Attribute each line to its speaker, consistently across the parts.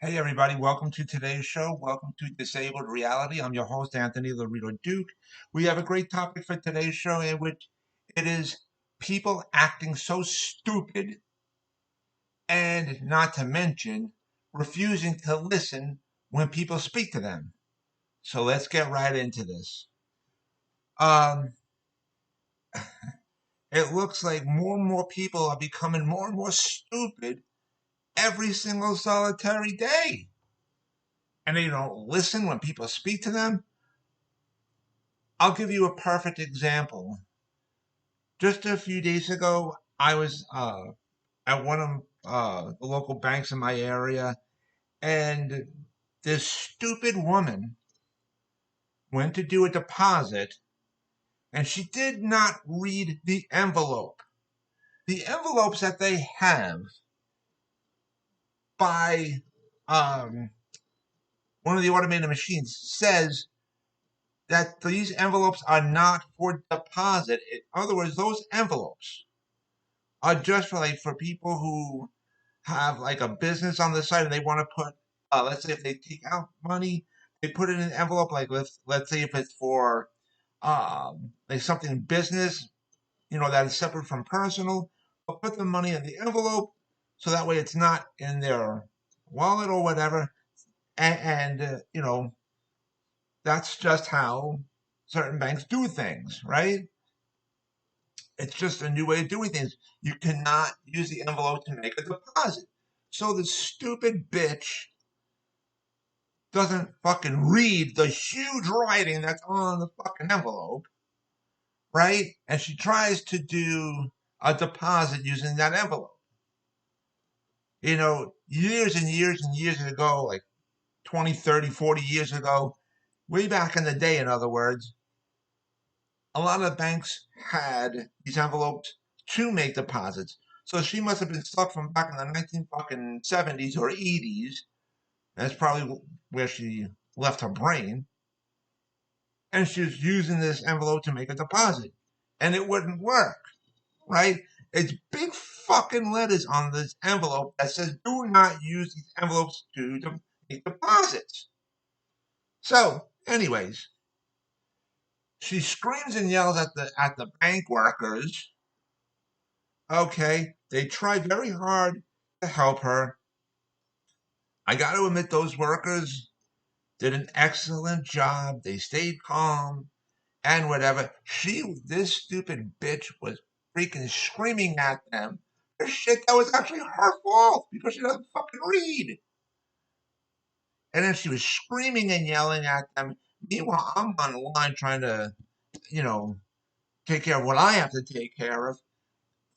Speaker 1: Hey everybody, welcome to today's show. Welcome to Disabled Reality. I'm your host, Anthony Lorito-Duke. We have a great topic for today's show in which it is people acting so stupid and not to mention refusing to listen when people speak to them. So let's get right into this. Um, it looks like more and more people are becoming more and more stupid every single solitary day. And they don't listen when people speak to them. I'll give you a perfect example. Just a few days ago, I was at one of the local banks in my area, and this stupid woman went to do a deposit, and she did not read the envelope. The envelopes that they have by um, one of the automated machines says that these envelopes are not for deposit. In other words, those envelopes are just for people who have like a business on the side and they want to put let's say if they take out money, they put it in an envelope, like let's say if it's for like something business, that is separate from personal. They'll put the money in the envelope so that way it's not in their wallet or whatever. And that's just how certain banks do things, right? It's just a new way of doing things. You cannot use the envelope to make a deposit. So the stupid bitch doesn't fucking read the huge writing that's on the fucking envelope, right? And she tries to do a deposit using that envelope. Years and years and years ago, like 20, 30, 40 years ago, way back in the day, in other words, a lot of banks had these envelopes to make deposits. So she must have been stuck from back in the 19 fucking 70s or 80s. That's probably where she left her brain. And she was using this envelope to make a deposit. And it wouldn't work, right? It's big fucking letters on this envelope that says do not use these envelopes to make deposits. So, anyways, she screams and yells at the bank workers. Okay, they try very hard to help her. I got to admit, those workers did an excellent job. They stayed calm and whatever. This stupid bitch was freaking screaming at them for shit that was actually her fault because she doesn't fucking read. And then she was screaming and yelling at them. Meanwhile, I'm on the line trying to, you know, take care of what I have to take care of.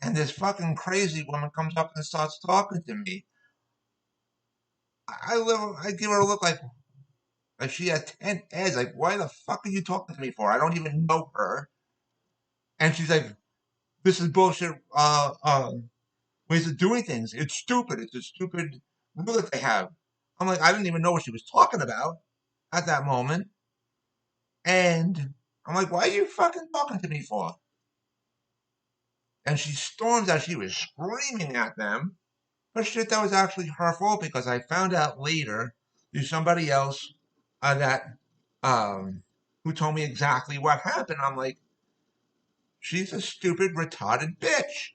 Speaker 1: And this fucking crazy woman comes up and starts talking to me. I give her a look like she had 10 heads. Like, why the fuck are you talking to me for? I don't even know her. And she's like, this is bullshit ways of doing things. It's stupid. It's a stupid rule that they have. I'm like, I didn't even know what she was talking about at that moment. And I'm like, why are you fucking talking to me for? And she storms out. She was screaming at them. But shit, that was actually her fault because I found out later through somebody else that who told me exactly what happened. I'm like, she's a stupid, retarded bitch.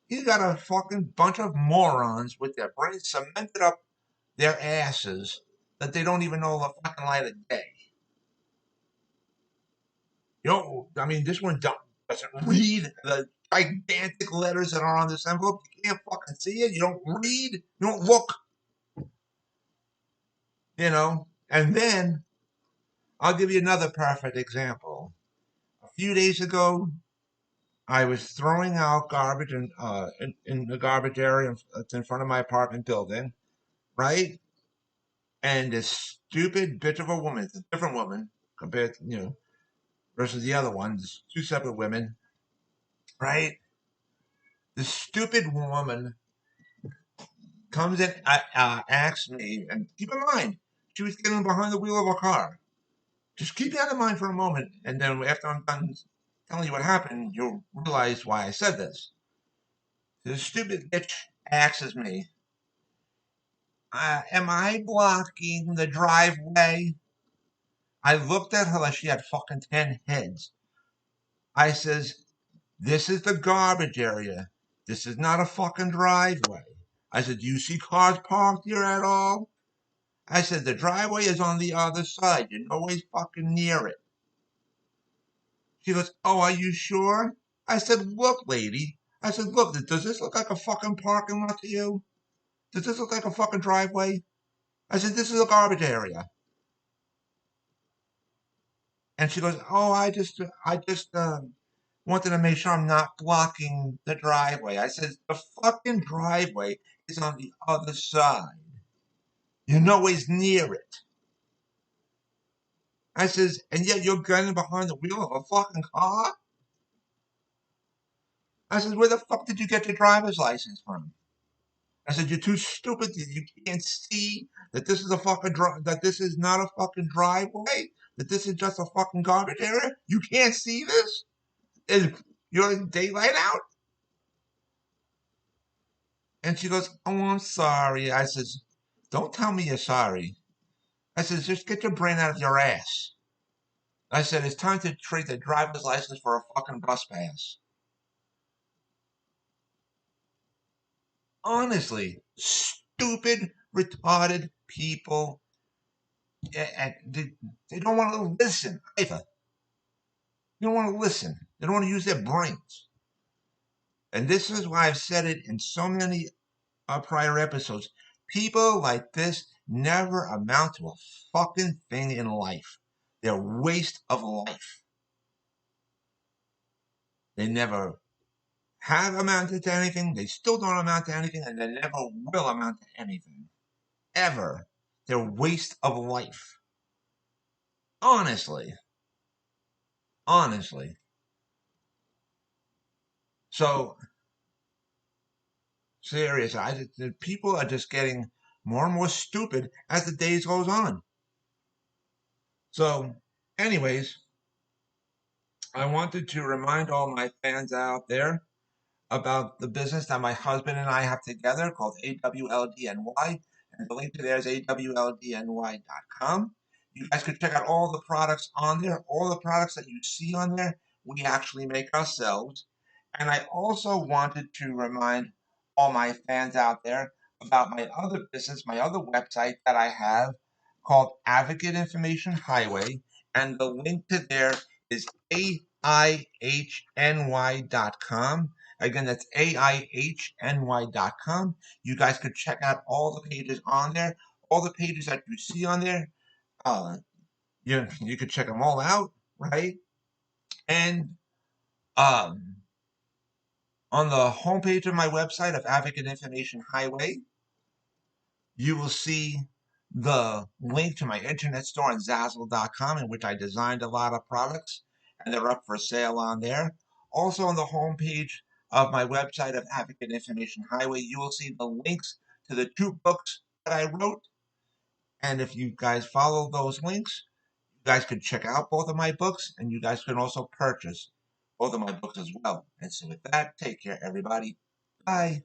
Speaker 1: You got a fucking bunch of morons with their brains cemented up their asses that they don't even know the fucking light of day. I mean, this one doesn't read the gigantic letters that are on this envelope. You can't fucking see it. You don't read. You don't look. And then I'll give you another perfect example. A few days ago, I was throwing out garbage in the garbage area that's in front of my apartment building, right? And this stupid bitch of a woman, it's a different woman compared to, versus the other one, there's two separate women, right? This stupid woman comes in, asks me, and keep in mind, she was getting behind the wheel of a car. Just keep that in mind for a moment, and then after I'm done telling you what happened, you'll realize why I said this. This stupid bitch asks me, Am I blocking the driveway? I looked at her like she had fucking 10 heads. I says, this is the garbage area. This is not a fucking driveway. I said, do you see cars parked here at all? I said, the driveway is on the other side. You're always fucking near it. She goes, oh, are you sure? I said, look, lady. I said, look, does this look like a fucking parking lot to you? Does this look like a fucking driveway? I said, this is a garbage area. And she goes, oh, I just wanted to make sure I'm not blocking the driveway. I said, the fucking driveway is on the other side. You're always near it. I says, and yet you're gunning behind the wheel of a fucking car? I said, where the fuck did you get your driver's license from? I said, you're too stupid. You can't see that this is a fucking that this is not a fucking driveway. That this is just a fucking garbage area. You can't see this. You're in daylight out. And she goes, oh, I'm sorry. I says, don't tell me you're sorry. I says, just get your brain out of your ass. I said, it's time to trade the driver's license for a fucking bus pass. Honestly, stupid, retarded people, and they don't want to listen either. They don't want to listen. They don't want to use their brains. And this is why I've said it in so many prior episodes. People like this never amount to a fucking thing in life. They're a waste of life. They never have amounted to anything. They still don't amount to anything, and they never will amount to anything. Ever. They're a waste of life. Honestly. Honestly. So, serious. People are just getting more and more stupid as the days goes on. So, anyways, I wanted to remind all my fans out there about the business that my husband and I have together called AWLDNY. And the link to there is awldny.com. You guys could check out all the products on there. All the products that you see on there, we actually make ourselves. And I also wanted to remind all my fans out there about my other business, my other website that I have called Advocate Information Highway. And the link to there is AIHNY.com. Again, that's AIHNY.com. You guys could check out all the pages on there. All the pages that you see on there, you could check them all out, right? And on the homepage of my website of Advocate Information Highway, you will see the link to my internet store on Zazzle.com, in which I designed a lot of products, and they're up for sale on there. Also, on the homepage of my website of Advocate Information Highway, you will see the links to the 2 books that I wrote. And if you guys follow those links, you guys could check out both of my books, and you guys can also purchase both of my books as well. And so with that, take care, everybody. Bye.